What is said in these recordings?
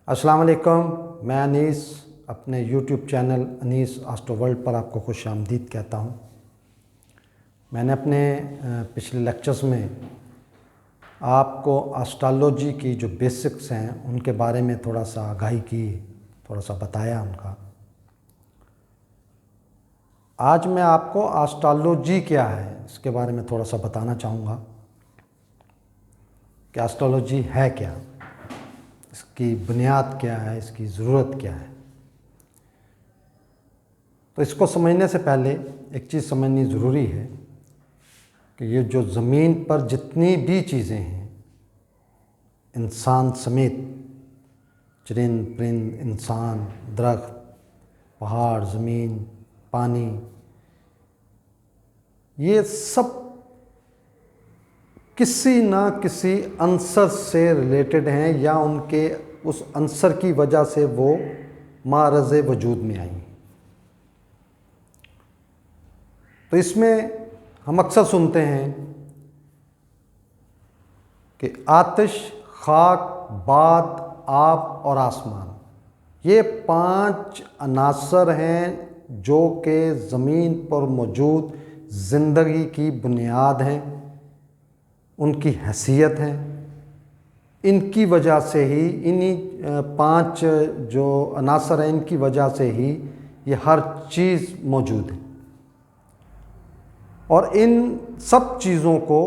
السلام علیکم، میں انیس اپنے یوٹیوب چینل انیس آسٹرو ورلڈ پر آپ کو خوش آمدید کہتا ہوں۔ میں نے اپنے پچھلے لیکچرز میں آپ کو آسٹرالوجی کی جو بیسکس ہیں ان کے بارے میں تھوڑا سا آگاہی کی، تھوڑا سا بتایا ان کا۔ آج میں آپ کو آسٹرالوجی کیا ہے اس کے بارے میں تھوڑا سا بتانا چاہوں گا کہ آسٹرالوجی ہے کیا، اس کی بنیاد کیا ہے، اس کی ضرورت کیا ہے۔ تو اس کو سمجھنے سے پہلے ایک چیز سمجھنی ضروری ہے کہ یہ جو زمین پر جتنی بھی چیزیں ہیں، انسان سمیت، چرند پرند، انسان، درخت، پہاڑ، زمین، پانی، یہ سب کسی نہ کسی عنصر سے ریلیٹڈ ہیں یا ان کے اس عنصر کی وجہ سے وہ معرض وجود میں آئی ہیں۔ تو اس میں ہم اکثر سنتے ہیں کہ آتش، خاک، باد، آب اور آسمان، یہ 5 عناصر ہیں جو کہ زمین پر موجود زندگی کی بنیاد ہیں، ان کی حیثیت ہے۔ ان کی وجہ سے ہی، انہی 5 جو عناصر ہیں ان کی وجہ سے ہی یہ ہر چیز موجود ہے۔ اور ان سب چیزوں کو،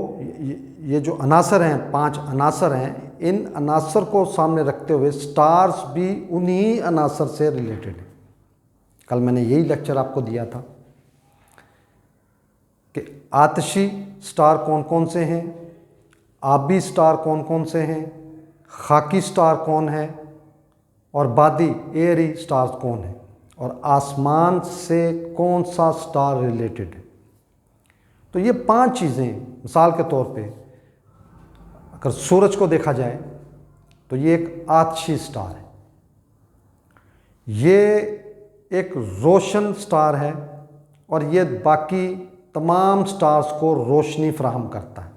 یہ جو عناصر ہیں، 5 عناصر ہیں، ان عناصر کو سامنے رکھتے ہوئے سٹارز بھی انہی عناصر سے ریلیٹڈ ہیں۔ کل میں نے یہی لیکچر آپ کو دیا تھا کہ آتشی سٹار کون کون سے ہیں، آبی سٹار کون کون سے ہیں، خاکی سٹار کون ہے، اور بادی ایئری سٹارز کون ہیں، اور آسمان سے کون سا سٹار ریلیٹڈ ہے۔ تو یہ 5 چیزیں، مثال کے طور پہ اگر سورج کو دیکھا جائے تو یہ ایک آتشی سٹار ہے، یہ ایک روشن سٹار ہے اور یہ باقی تمام سٹارز کو روشنی فراہم کرتا ہے،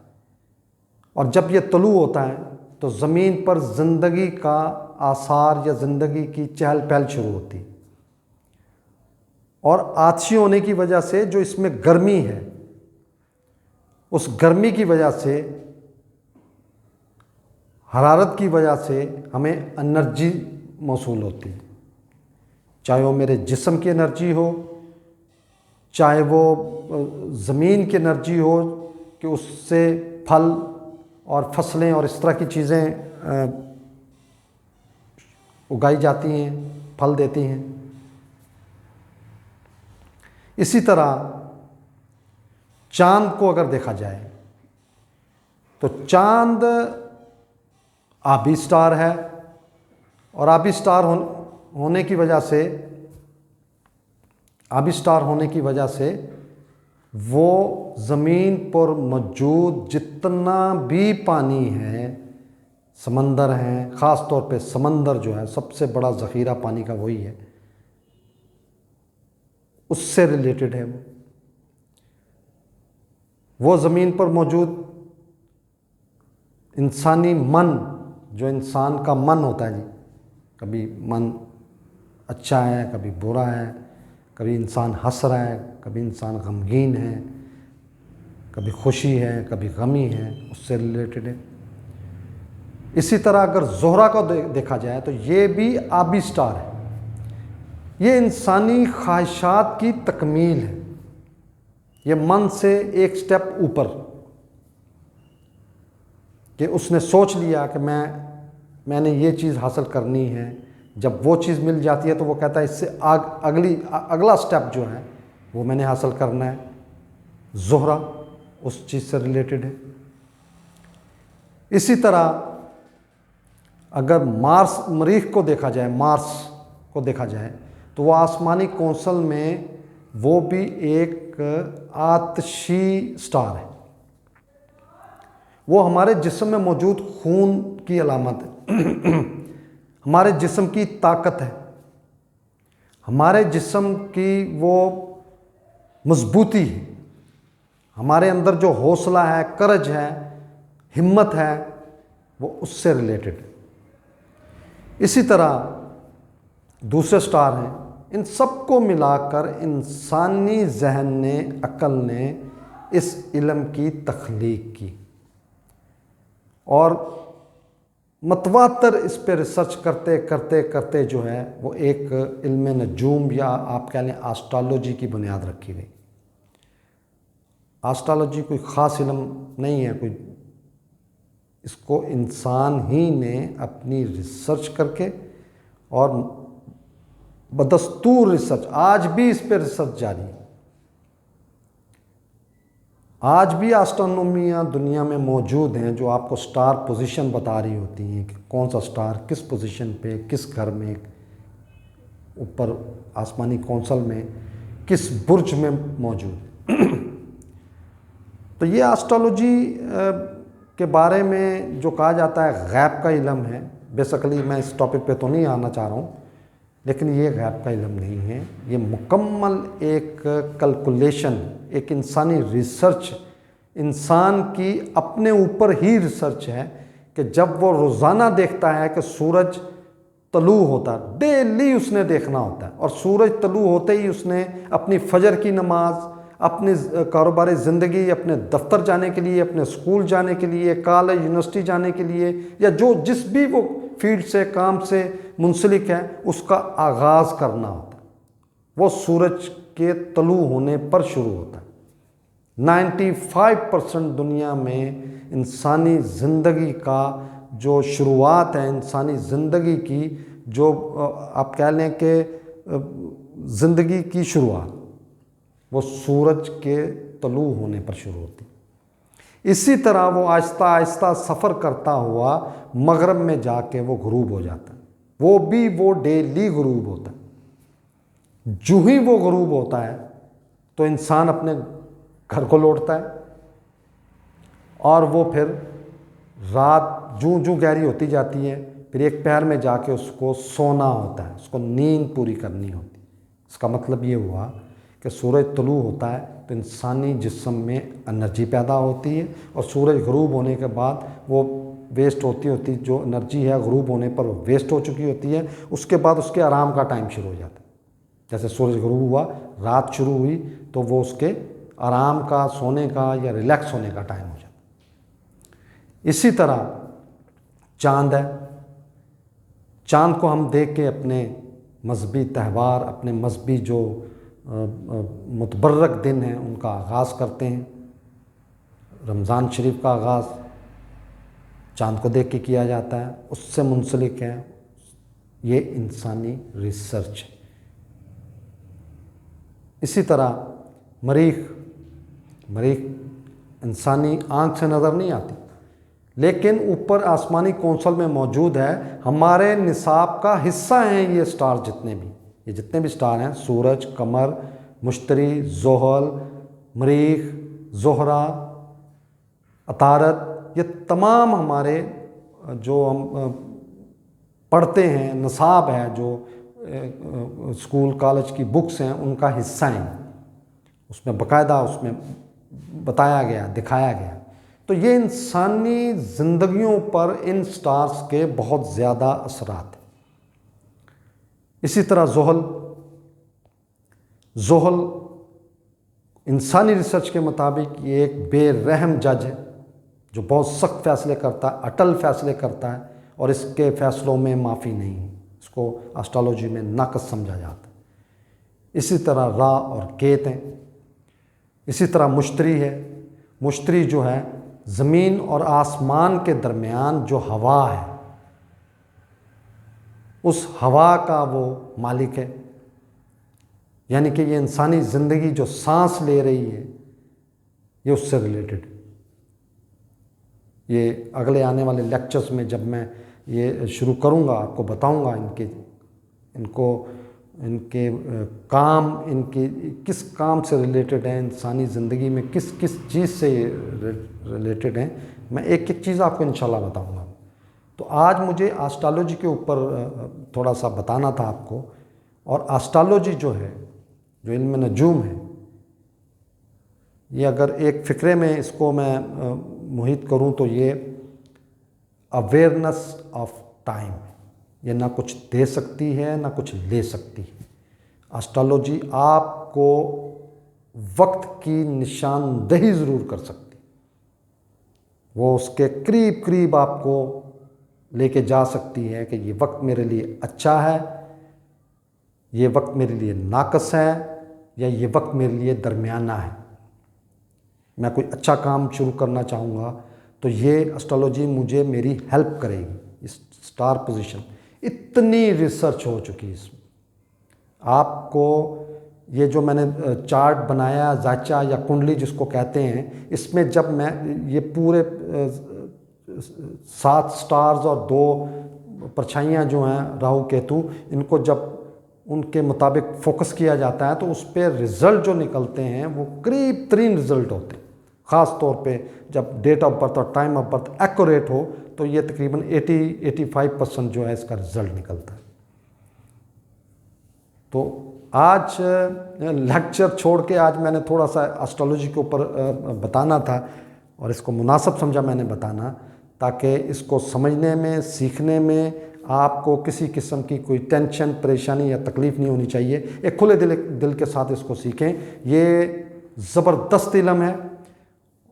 اور جب یہ طلوع ہوتا ہے تو زمین پر زندگی کا آثار یا زندگی کی چہل پہل شروع ہوتی ہے۔ اور آتشی ہونے کی وجہ سے جو اس میں گرمی ہے، اس گرمی کی وجہ سے، حرارت کی وجہ سے ہمیں انرجی موصول ہوتی ہے، چاہے وہ میرے جسم کی انرجی ہو، چاہے وہ زمین کی انرجی ہو کہ اس سے پھل اور فصلیں اور اس طرح کی چیزیں اگائی جاتی ہیں، پھل دیتی ہیں۔ اسی طرح چاند کو اگر دیکھا جائے تو چاند آبی سٹار ہے، اور آبی سٹار ہونے کی وجہ سے وہ زمین پر موجود جتنا بھی پانی ہے، سمندر ہیں، خاص طور پہ سمندر جو ہے سب سے بڑا ذخیرہ پانی کا وہی ہے، اس سے ریلیٹڈ ہے۔ وہ زمین پر موجود انسانی من، جو انسان کا من ہوتا ہے، کبھی من اچھا ہے، کبھی برا ہے، کبھی انسان ہنس رہا ہے، کبھی انسان غمگین ہے، کبھی خوشی ہے، کبھی غمی ہے، اس سے ریلیٹڈ ہے۔ اسی طرح اگر زہرہ کو دیکھا جائے تو یہ بھی آبی سٹار ہے، یہ انسانی خواہشات کی تکمیل ہے، یہ من سے ایک سٹیپ اوپر، کہ اس نے سوچ لیا کہ میں نے یہ چیز حاصل کرنی ہے، جب وہ چیز مل جاتی ہے تو وہ کہتا ہے اس سے اگلا سٹیپ جو ہے وہ میں نے حاصل کرنا ہے۔ زہرہ اس چیز سے ریلیٹڈ ہے۔ اسی طرح اگر مریخ کو دیکھا جائے تو وہ آسمانی کونسل میں وہ بھی ایک آتشی سٹار ہے، وہ ہمارے جسم میں موجود خون کی علامت ہے، ہمارے جسم کی طاقت ہے، ہمارے جسم کی وہ مضبوطی ہے، ہمارے اندر جو حوصلہ ہے، کرج ہے، ہمت ہے، وہ اس سے ریلیٹڈ ہے۔ اسی طرح دوسرے سٹار ہیں، ان سب کو ملا کر انسانی ذہن نے، عقل نے اس علم کی تخلیق کی اور متواتر اس پہ ریسرچ کرتے کرتے کرتے جو ہے وہ ایک علم نجوم یا آپ کہہ لیں آسٹرالوجی کی بنیاد رکھی گئی۔ آسٹرالوجی کوئی خاص علم نہیں ہے، کوئی اس کو انسان ہی نے اپنی ریسرچ کر کے اور بدستور ریسرچ، آج بھی اس پہ ریسرچ جاری ہے، آج بھی آسٹرونومیاں دنیا میں موجود ہیں جو آپ کو سٹار پوزیشن بتا رہی ہوتی ہیں کہ کون سا سٹار کس پوزیشن پہ، کس گھر میں، اوپر آسمانی کونسل میں کس برج میں موجود۔ تو یہ آسٹرالوجی کے بارے میں جو کہا جاتا ہے غیب کا علم ہے، بیسیکلی میں اس ٹاپک پہ تو نہیں آنا چاہ رہا ہوں، لیکن یہ غیب کا علم نہیں ہے، یہ مکمل ایک کیلکولیشن، ایک انسانی ریسرچ، انسان کی اپنے اوپر ہی ریسرچ ہے کہ جب وہ روزانہ دیکھتا ہے کہ سورج طلوع ہوتا ہے، ڈیلی اس نے دیکھنا ہوتا ہے، اور سورج طلوع ہوتے ہی اس نے اپنی فجر کی نماز، اپنی کاروباری زندگی، اپنے دفتر جانے کے لیے، اپنے اسکول جانے کے لیے، کالج یونیورسٹی جانے کے لیے، یا جس بھی وہ فیلڈ سے کام سے منسلک ہے، اس کا آغاز کرنا ہوتا ہے، وہ سورج کے طلوع ہونے پر شروع ہوتا ہے۔ 95% دنیا میں انسانی زندگی کا جو شروعات ہے، انسانی زندگی کی جو آپ کہہ لیں کہ زندگی کی شروعات، وہ سورج کے طلوع ہونے پر شروع ہوتی ہے۔ اسی طرح وہ آہستہ آہستہ سفر کرتا ہوا مغرب میں جا کے وہ غروب ہو جاتا ہے، وہ ڈیلی غروب ہوتا ہے۔ جو ہی وہ غروب ہوتا ہے تو انسان اپنے گھر کو لوٹتا ہے، اور وہ پھر رات جوں گہری ہوتی جاتی ہے، پھر ایک پہر میں جا کے اس کو سونا ہوتا ہے، اس کو نیند پوری کرنی ہوتی ہے۔ اس کا مطلب یہ ہوا کہ سورج طلوع ہوتا ہے تو انسانی جسم میں انرجی پیدا ہوتی ہے، اور سورج غروب ہونے کے بعد وہ ویسٹ ہوتی جو انرجی ہے غروب ہونے پر وہ ویسٹ ہو چکی ہوتی ہے، اس کے بعد اس کے آرام کا ٹائم شروع ہو جاتا ہے۔ جیسے سورج غروب ہوا، رات شروع ہوئی، تو وہ اس کے آرام کا، سونے کا یا ریلیکس ہونے کا ٹائم ہو جاتا ہے۔ اسی طرح چاند ہے، چاند کو ہم دیکھ کے اپنے مذہبی تہوار، اپنے مذہبی جو متبرک دن ہیں ان کا آغاز کرتے ہیں۔ رمضان شریف کا آغاز چاند کو دیکھ کے کیا جاتا ہے، اس سے منسلک ہے، یہ انسانی ریسرچ ہے۔ اسی طرح مریخ انسانی آنکھ سے نظر نہیں آتی، لیکن اوپر آسمانی کونسل میں موجود ہے، ہمارے نصاب کا حصہ ہیں یہ سٹار، جتنے بھی سٹار ہیں، سورج، قمر، مشتری، زحل، مریخ، زہرہ، عطارد، یہ تمام ہمارے جو ہم پڑھتے ہیں، نصاب ہے، جو اسکول کالج کی بکس ہیں، ان کا حصہ ہیں، اس میں باقاعدہ اس میں بتایا گیا، دکھایا گیا۔ تو یہ انسانی زندگیوں پر ان سٹارز کے بہت زیادہ اثرات ہیں۔ اسی طرح زحل انسانی ریسرچ کے مطابق یہ ایک بے رحم جج ہے جو بہت سخت فیصلے کرتا ہے، اٹل فیصلے کرتا ہے، اور اس کے فیصلوں میں معافی نہیں ہے، اس کو آسٹرالوجی میں ناقص سمجھا جاتا ہے۔ اسی طرح را اور کیت ہیں۔ اسی طرح مشتری ہے، مشتری جو ہے زمین اور آسمان کے درمیان جو ہوا ہے، اس ہوا کا وہ مالک ہے، یعنی کہ یہ انسانی زندگی جو سانس لے رہی ہے یہ اس سے ریلیٹڈ ہے۔ یہ اگلے آنے والے لیکچرز میں جب میں یہ شروع کروں گا آپ کو بتاؤں گا ان کے کام، ان کے کس کام سے ریلیٹڈ ہیں، انسانی زندگی میں کس چیز سے ریلیٹڈ ہیں، میں ایک چیز آپ کو انشاءاللہ بتاؤں گا۔ تو آج مجھے آسٹرالوجی کے اوپر تھوڑا سا بتانا تھا آپ کو، اور آسٹرالوجی جو ہے، جو علم نجوم ہے، یہ اگر ایک فقرے میں اس کو میں محیط کروں تو یہ اویئرنس آف ٹائم، یہ نہ کچھ دے سکتی ہے نہ کچھ لے سکتی ہے۔ اسٹرالوجی آپ کو وقت کی نشاندہی ضرور کر سکتی، وہ اس کے قریب قریب آپ کو لے کے جا سکتی ہے کہ یہ وقت میرے لیے اچھا ہے، یہ وقت میرے لیے ناقص ہے، یا یہ وقت میرے لیے درمیانہ ہے۔ میں کوئی اچھا کام شروع کرنا چاہوں گا تو یہ اسٹرالوجی مجھے میری ہیلپ کرے گی۔ اس سٹار پوزیشن اتنی ریسرچ ہو چکی اس میں، آپ کو یہ جو میں نے چارٹ بنایا زائچہ یا کنڈلی جس کو کہتے ہیں، اس میں جب میں یہ پورے 7 سٹارز اور 2 پرچھائیاں جو ہیں راہو کیتو، ان کو جب ان کے مطابق فوکس کیا جاتا ہے تو اس پہ رزلٹ جو نکلتے ہیں وہ قریب ترین رزلٹ ہوتے ہیں۔ خاص طور پہ جب ڈیٹ آف برتھ اور ٹائم آف برتھ ایکوریٹ ہو تو یہ تقریباً 85% جو ہے اس کا رزلٹ نکلتا ہے۔ تو آج لیکچر چھوڑ کے آج میں نے تھوڑا سا اسٹرالوجی کے اوپر بتانا تھا، اور اس کو مناسب سمجھا میں نے بتانا، تاکہ اس کو سمجھنے میں سیکھنے میں آپ کو کسی قسم کی کوئی ٹینشن پریشانی یا تکلیف نہیں ہونی چاہیے۔ ایک کھلے دل کے ساتھ اس کو سیکھیں۔ یہ زبردست علم ہے،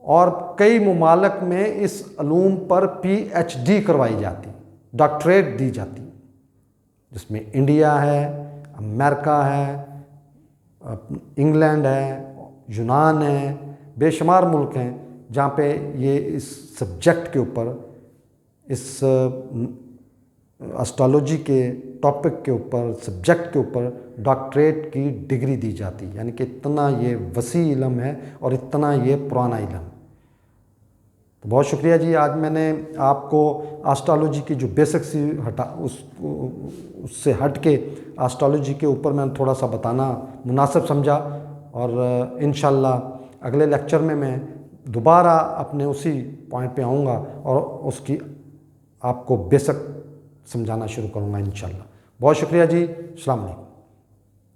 اور کئی ممالک میں اس علوم پر PhD کروائی جاتی، ڈاکٹریٹ دی جاتی، جس میں انڈیا ہے، امریکہ ہے، انگلینڈ ہے، یونان ہے، بے شمار ملک ہیں جہاں پہ یہ اس سبجیکٹ کے اوپر، اس اسٹرالوجی کے ٹاپک کے اوپر، سبجیکٹ کے اوپر ڈاکٹریٹ کی ڈگری دی جاتی، یعنی کہ اتنا یہ وسیع علم ہے اور اتنا یہ پرانا علم ہے۔ تو بہت شکریہ جی، آج میں نے آپ کو اسٹرالوجی کی جو بیسکس اس سے ہٹ کے اسٹرالوجی کے اوپر میں تھوڑا سا بتانا مناسب سمجھا، اور انشاءاللہ اگلے لیکچر میں دوبارہ اپنے اسی پوائنٹ پہ آؤں گا اور اس کی آپ کو بیسک سمجھانا شروع کروں گا انشاءاللہ۔ بہت شکریہ جی، السلام علیکم۔